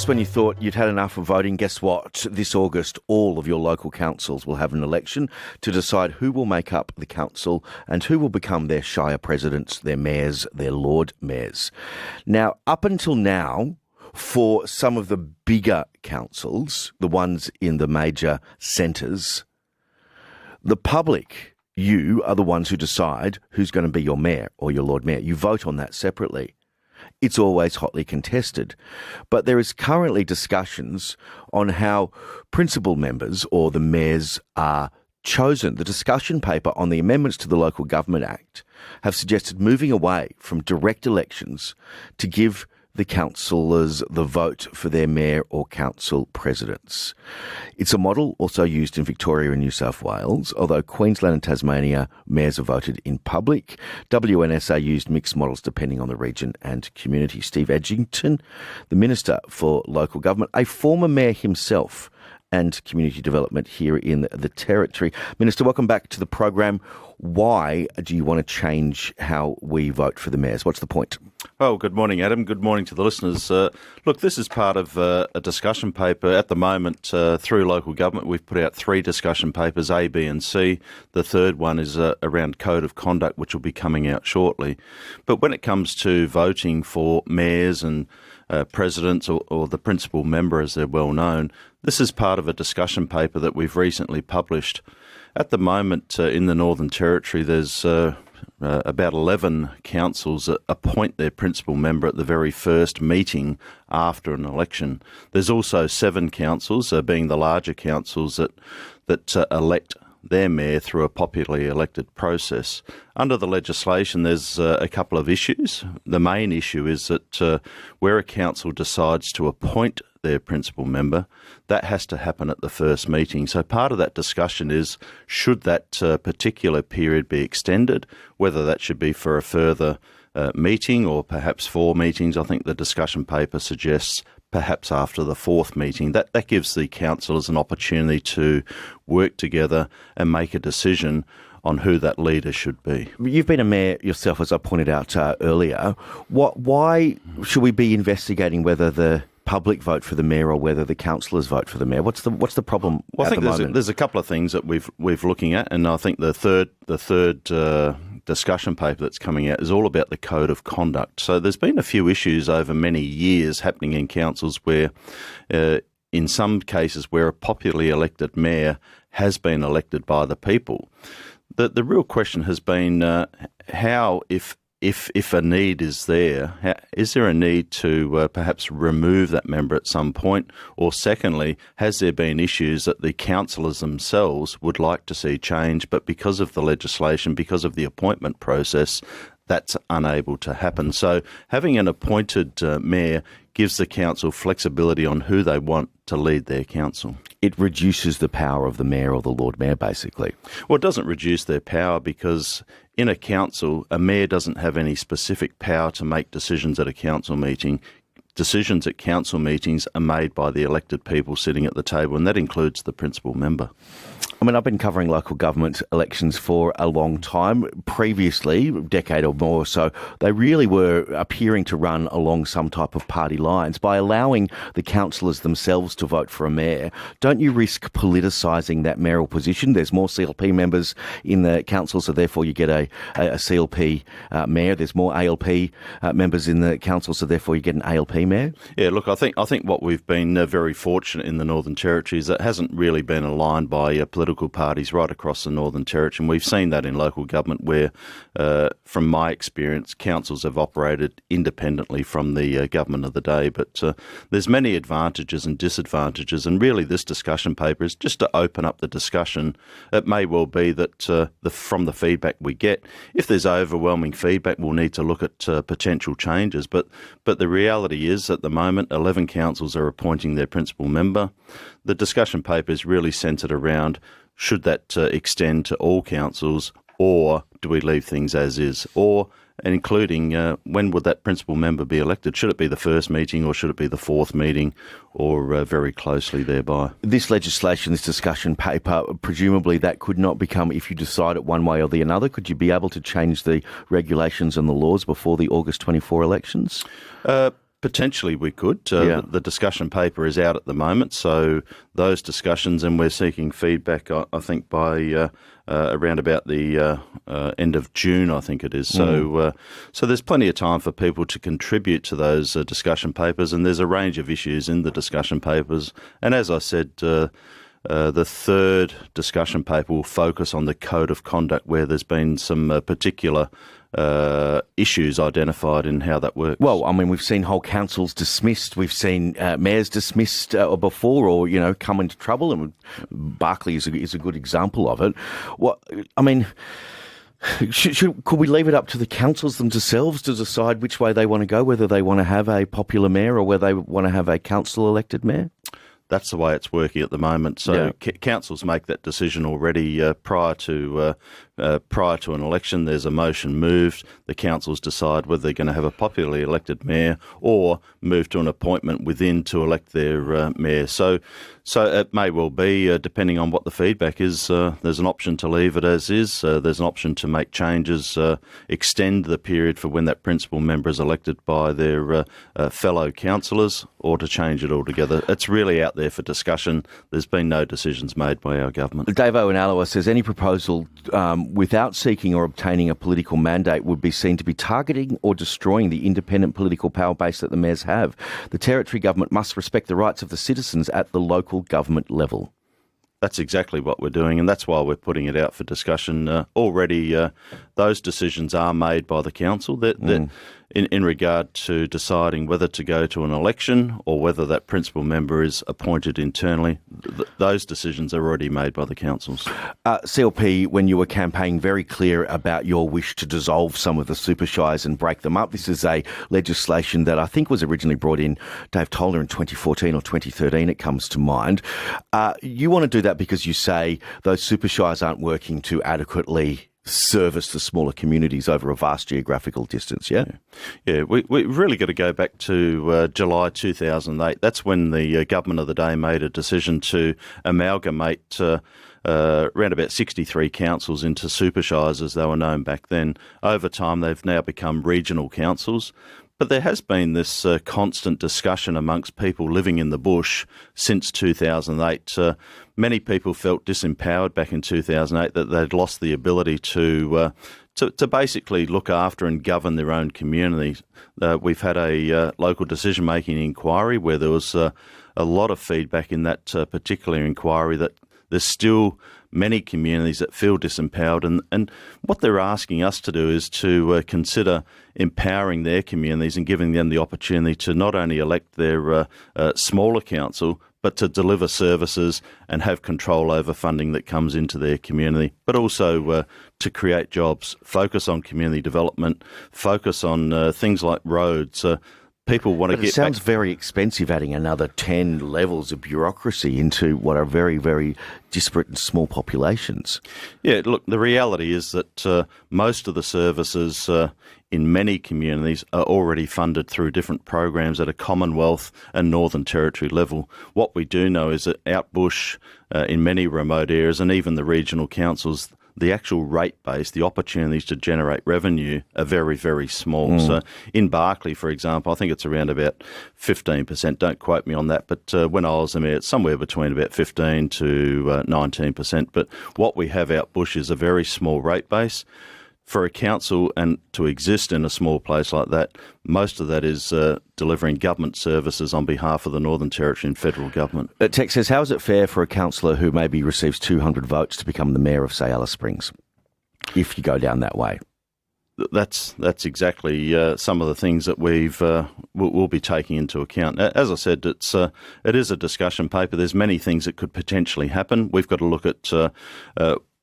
Just when you thought you'd had enough of voting, guess what? This August, all of your local councils will have an election to decide who will make up the council and who will become their shire presidents, their mayors, their Lord Mayors. Now, up until now, for some of the bigger councils, the ones in the major centres, the public, you, are the ones who decide who's going to be your mayor or your Lord Mayor. You vote on that separately. It's always hotly contested. But there is currently discussions on how principal members or the mayors are chosen. The discussion paper on the amendments to the Local Government Act have suggested moving away from direct elections to give the councillors the vote for their mayor or council presidents. It's a model also used in Victoria and New South Wales, although Queensland and Tasmania mayors are voted in public. WNSA used mixed models depending on the region and community. Steve Edgington, the Minister for Local Government, a former mayor himself and community development here in the Territory. Minister, welcome back to the program. Why do you want to change how we vote for the mayors? What's the point? Oh, good morning, Adam. Good morning to the listeners. Look, this is part of a discussion paper. At the moment, through local government, we've put out 3 discussion papers, A, B and C. The third one is around code of conduct, which will be coming out shortly. But when it comes to voting for mayors and presidents or the principal member, as they're well known, this is part of a discussion paper that we've recently published. At the moment, in the Northern Territory, there's about 11 councils that appoint their principal member at the very first meeting after an election. There's also 7 councils, being the larger councils, that elect their mayor through a popularly elected process. Under the legislation, there's a couple of issues. The main issue is that where a council decides to appoint their principal member, that has to happen at the first meeting. So part of that discussion is, should that particular period be extended, whether that should be for a further meeting or perhaps 4 meetings. I think the discussion paper suggests perhaps after the 4th meeting. That gives the councillors an opportunity to work together and make a decision on who that leader should be. You've been a mayor yourself, as I pointed out earlier. Why should we be investigating whether the public vote for the mayor or whether the councillors vote for the mayor? What's the problem? Well, I think at the moment? There's a couple of things that we've looking at, and I think the third discussion paper that's coming out is all about the code of conduct. So there's been a few issues over many years happening in councils where, in some cases, where a popularly elected mayor has been elected by the people. The real question has been how, if a need is there, is there a need to perhaps remove that member at some point? Or secondly, has there been issues that the councillors themselves would like to see change, but because of the legislation, because of the appointment process, that's unable to happen? So having an appointed mayor gives the council flexibility on who they want to lead their council. It reduces the power of the mayor or the Lord Mayor, basically. Well, it doesn't reduce their power because in a council, a mayor doesn't have any specific power to make decisions at a council meeting. Decisions at council meetings are made by the elected people sitting at the table, and that includes the principal member. I mean, I've been covering local government elections for a long time. Previously, a decade or more or so, they really were appearing to run along some type of party lines. By allowing the councillors themselves to vote for a mayor, don't you risk politicising that mayoral position? There's more CLP members in the council, so therefore you get a CLP mayor. There's more ALP members in the council, so therefore you get an ALP mayor. Yeah, look, I think what we've been very fortunate in the Northern Territory is that hasn't really been aligned by political parties right across the Northern Territory. And we've seen that in local government where, from my experience, councils have operated independently from the government of the day. But there's many advantages and disadvantages. And really this discussion paper is just to open up the discussion. It may well be that from the feedback we get, if there's overwhelming feedback, we'll need to look at potential changes. But the reality is at the moment, 11 councils are appointing their principal member. The discussion paper is really centred around, should that extend to all councils, or do we leave things as is? Or, including, when would that principal member be elected? Should it be the first meeting or should it be the 4th meeting, or very closely thereby? This legislation, this discussion paper, presumably that could not become, if you decide it one way or the other, could you be able to change the regulations and the laws before the August 24 elections? Potentially we could. The discussion paper is out at the moment, so those discussions, and we're seeking feedback, I think, by around about the end of June, I think it is. So there's plenty of time for people to contribute to those discussion papers, and there's a range of issues in the discussion papers. And as I said, the third discussion paper will focus on the code of conduct, where there's been some particular issues identified in how that works. Well, I mean, we've seen whole councils dismissed. We've seen mayors dismissed before, or come into trouble. And Barclay is a good example of it. Well, I mean, could we leave it up to the councils themselves to decide which way they want to go, whether they want to have a popular mayor or whether they want to have a council-elected mayor? That's the way it's working at the moment. So councils make that decision already prior to an election. There's a motion moved. The councils decide whether they're going to have a popularly elected mayor or move to an appointment within to elect their mayor. So it may well be, depending on what the feedback is, there's an option to leave it as is. There's an option to make changes, extend the period for when that principal member is elected by their fellow councillors, or to change it altogether. It's really out there for discussion. There's been no decisions made by our government. 𝙍𝙀𝙇𝙼𝙔𝙍𝙍 says any proposal without seeking or obtaining a political mandate would be seen to be targeting or destroying the independent political power base that the mayors have. The Territory government must respect the rights of the citizens at the local government level. That's exactly what we're doing, and that's why we're putting it out for discussion. Already, those decisions are made by the council that in regard to deciding whether to go to an election or whether that principal member is appointed internally. Those decisions are already made by the councils. CLP, when you were campaigning, very clear about your wish to dissolve some of the super shires and break them up. This is a legislation that I think was originally brought in, Dave Toller, in 2014 or 2013, it comes to mind. You want to do that because you say those super shires aren't working to adequately service the smaller communities over a vast geographical distance, yeah? Yeah, we've really got to go back to July 2008. That's when the government of the day made a decision to amalgamate around about 63 councils into super shires, as they were known back then. Over time, they've now become regional councils. But there has been this constant discussion amongst people living in the bush since 2008. Many people felt disempowered back in 2008, that they'd lost the ability to basically look after and govern their own community. We've had a local decision-making inquiry where there was a lot of feedback in that particular inquiry that there's still many communities that feel disempowered, and what they're asking us to do is to consider empowering their communities and giving them the opportunity to not only elect their smaller council, but to deliver services and have control over funding that comes into their community, but also to create jobs, focus on community development, focus on things like roads. People want to get. It sounds very expensive, adding another 10 levels of bureaucracy into what are very, very disparate and small populations. Yeah, look, the reality is that most of the services in many communities are already funded through different programs at a Commonwealth and Northern Territory level. What we do know is that out bush, in many remote areas, and even the regional councils, the actual rate base, the opportunities to generate revenue are very, very small. So in Barclay, for example, I think it's around about 15%. Don't quote me on that. But when I was there, it's somewhere between about 15 to 19%. But what we have out bush is a very small rate base. For a council and to exist in a small place like that, most of that is delivering government services on behalf of the Northern Territory and federal government. Tex says, how is it fair for a councillor who maybe receives 200 votes to become the mayor of, say, Alice Springs, if you go down that way? That's exactly some of the things that we'll be taking into account. As I said, it is a discussion paper. There's many things that could potentially happen. We've got to look at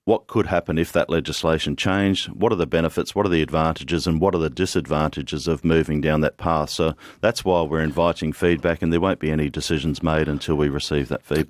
what could happen if that legislation changed? What are the benefits? What are the advantages? And what are the disadvantages of moving down that path? So that's why we're inviting feedback, and there won't be any decisions made until we receive that feedback.